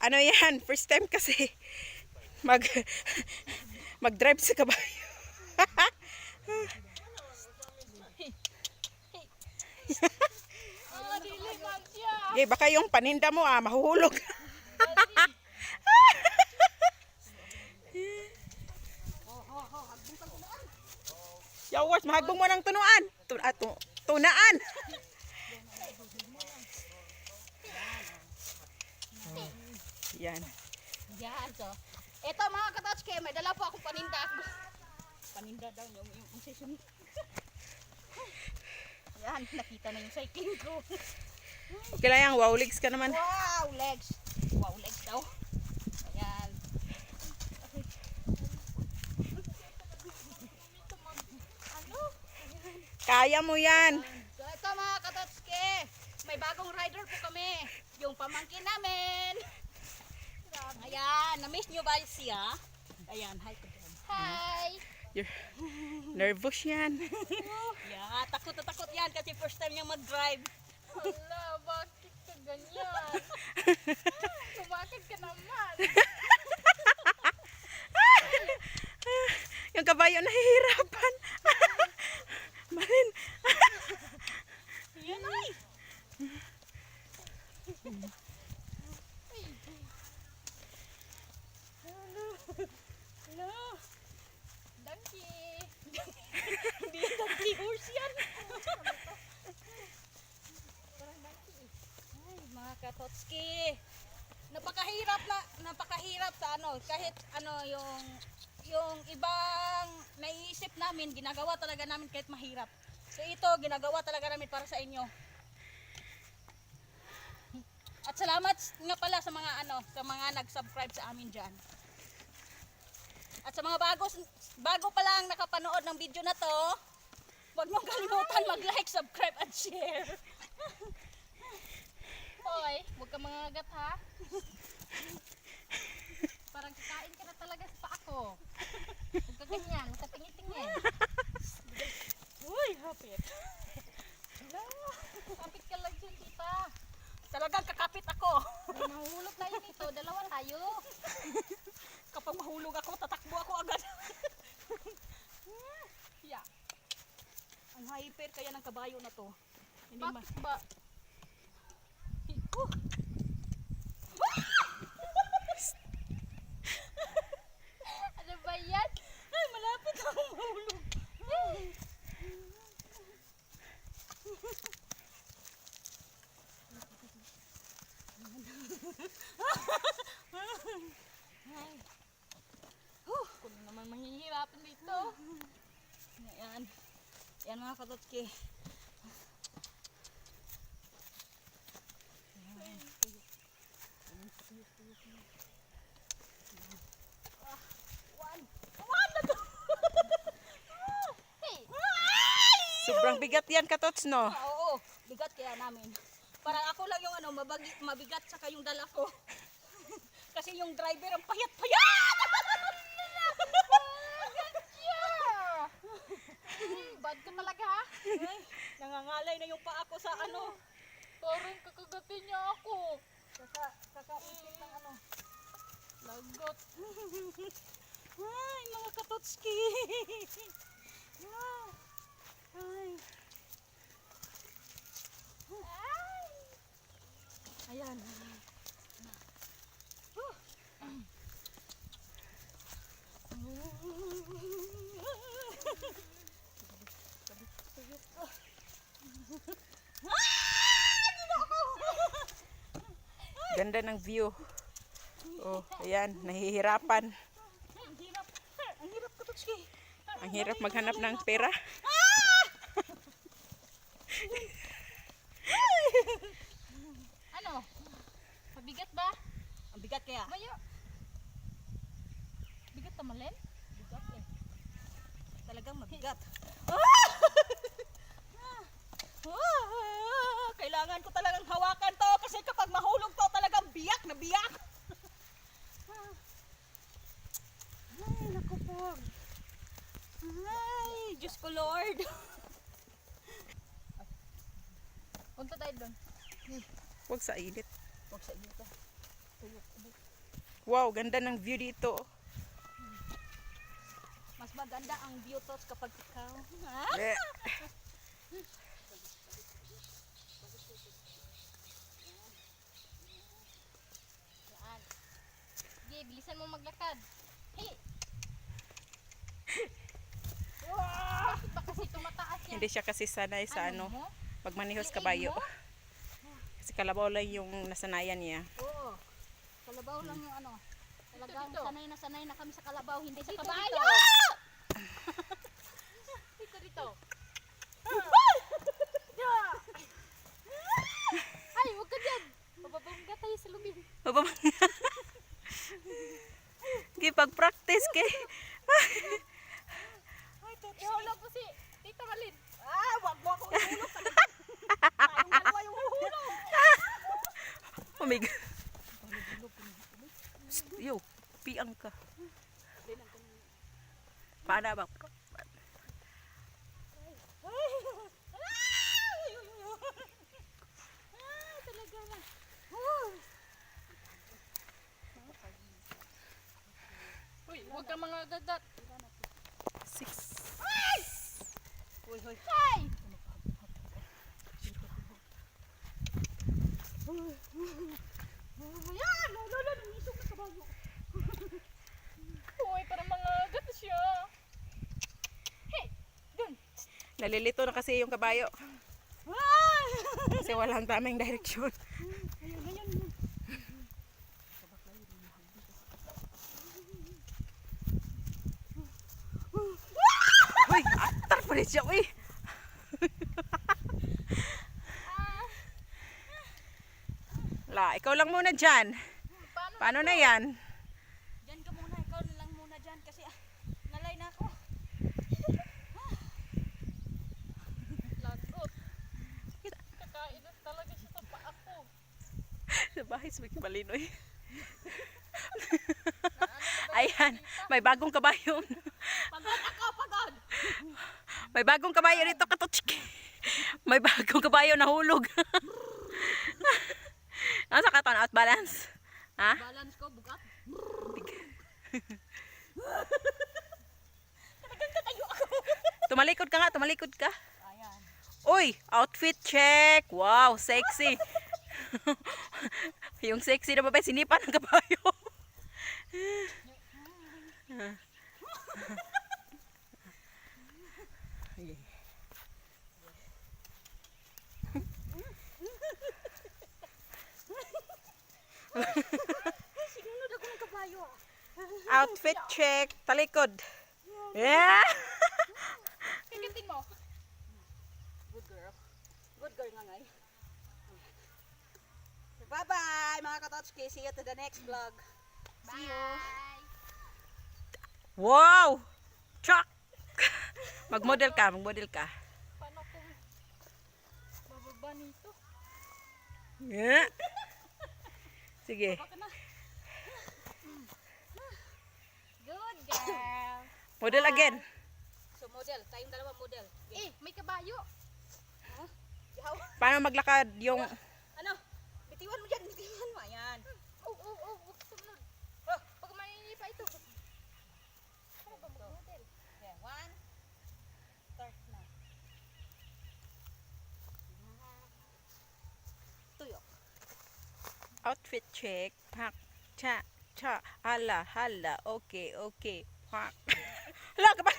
Ano yan, first time kasi mag mag-drive sa kabayo. Okay, baka yung paninda mo mahuhulog. Yawas, mahagbong mo ng tunuan. Tunaan. Yan. Yan, so. Ito mga katotske, may dala po akong paninda. Paninda daw yung session. Yan, nakita na yung cycling ko. Okay lang yan, wow legs ka naman. Wow, legs. Wow, legs daw. Ayan. Kaya mo yan. So ito mga katotske, may bagong rider po kami. Yung pamangkin namin. Ayan, na-miss nyo ba siya? Ayan, hi. Hi. You're nervous yan. Yeah, takot na takot yan kasi first time niya mag-drive. Hala, bakit ka ganyan? Bakit ka naman? Yung kabayo nahihirapan. Marin. Yan ay. Hello. Donkey. Hindi yan donkey horse yan. Ay, mga katotski. Napakahirap sa ano, kahit ano yung ibang naiisip namin, ginagawa talaga namin kahit mahirap. So ito, ginagawa talaga namin para sa inyo. At salamat nga pala sa mga nag-subscribe sa amin diyan. At sa mga bago pa lang nakapanood ng video na to, huwag mong kalimutan mag-like, subscribe at share. Hoy, huwag ka mga agat ha. Parang kakain ka na talaga sa paa ko. Huwag ka ganyan, huwag ka tingin-tingin. Uy, hapit. Kapit ka lang dyan, tita. Talagang kakapit ako. May mahulog tayo dito, dalawa tayo. Kapag mahulog ako, tatakbo ako agad. Yeah. Ang hyper kaya ng kabayo na to. Hindi ma... Bakit ba? Ano ba yan? Ay, malapit akong mahulog. Kung naman mahihirapan dito. Ayan. Ayan mga katotski. Hey! Sobrang bigat yan, katots, no? Oo, bigat kaya namin. Parang ako lang yung mabigat sa kayong dala ko. Kasi yung driver ang payat-payat! Bad ka talaga ha? Ay, nangangalay na yung paa ko sa ano. Parang kakagatin niya ako. Kakaisip ng ano. Lagot. Ay, mga katotski. Ay. Ayan. Ganda ng view. Oh, ayan, nahihirapan. Ang hirap katotski. Ang hirap maghanap ng pera. Ano? Mabigat ba? Ang bigat kaya. Bayo. Bigat tamalin? Bigat eh. Talagang mabigat. Kailangan ko talagang hawakan to kasi kapag mahulog to talagang biyak na biyak. Ay, naku po. Ay, Diyos ko Lord. Punta tayo doon. Huwag sa init. Huwag sa inyo to. Wow, ganda ng view dito. Mas maganda ang view to kapag ikaw. Ha? Eh, Yan. Sige, bilisan mo maglakad. Hey! Bakit ba kasi tumataas yan? Hindi siya kasi sanay sa ano, mo? pagmanihos Liig kabayo. mo? Kasi kalabaw lang yung nasanayan niya. Oo. Kalabaw lang yung ano. Talagang Dito. sanay na kami sa kalabaw, hindi sa Dito, kabayo. dito. Dito, dito. Ay, huwag ka dyan. Mababangga tayo sa lubid. Pag-practice kay. Ihulog mo si Tita Malin. Wag mo ako ihulog. Tayong dalawa yung huhulog. Oh my God. Yo, piang ka. Paano ba? Talaga na. Uy, huwag ka mga gagat. 6. Hoy, hoy. Ay! Yan! Lolo, lumisog na kabayo. Uy, parang mga gagat siya. Hey! Dun! Nalilito na kasi yung kabayo. Kasi walang tamang direksyon. Uy, atar pa rin siya, uy. La, ikaw lang muna dyan. Paano na yan? Diyan ka muna, ikaw na lang muna dyan kasi nalay na ako. Lagot. Kakain na talaga siya sa paa ko. Sa bahay, sa Balinoy. Ayan, may bagong kabayo. Pagod ako, pagod! May bagong kabayo dito, katochik. May bagong kabayo nahulog. Nasa ka out balance? Ha? Balance ko, bugat. Tumalikod ka nga, tumalikod ka. Ayan. Uy, outfit check. Wow, sexy. Yung sexy na babae, sinipan ng kabayo. Sinunod ako ng kabayo. Outfit check. Talikod. Yeah. Kagatin mo. Good girl. Good girl nga ngay. Bye-bye mga katotski. See you to the next vlog. See you. Bye! Wow. Chak. Mag-model ka, mag-model ka. Paano kung bababa nito? Yeah. Sige. Baka na. Good girl! Model again. So model, tayong dalawa model. Eh, may kabayo! Yaw. Paano maglakad yung... Ano? Bitiwan mo dyan, bitiwan mo. Ayan. Huwag sumunod. Oh. Pag maninipa ito. Ano ba mag-model? Okay, one. Start na. Tuyok. Outfit check. Pak. Cha. Cha. Hala. Hala. Okay. Okay. Pak. Hala ka ba?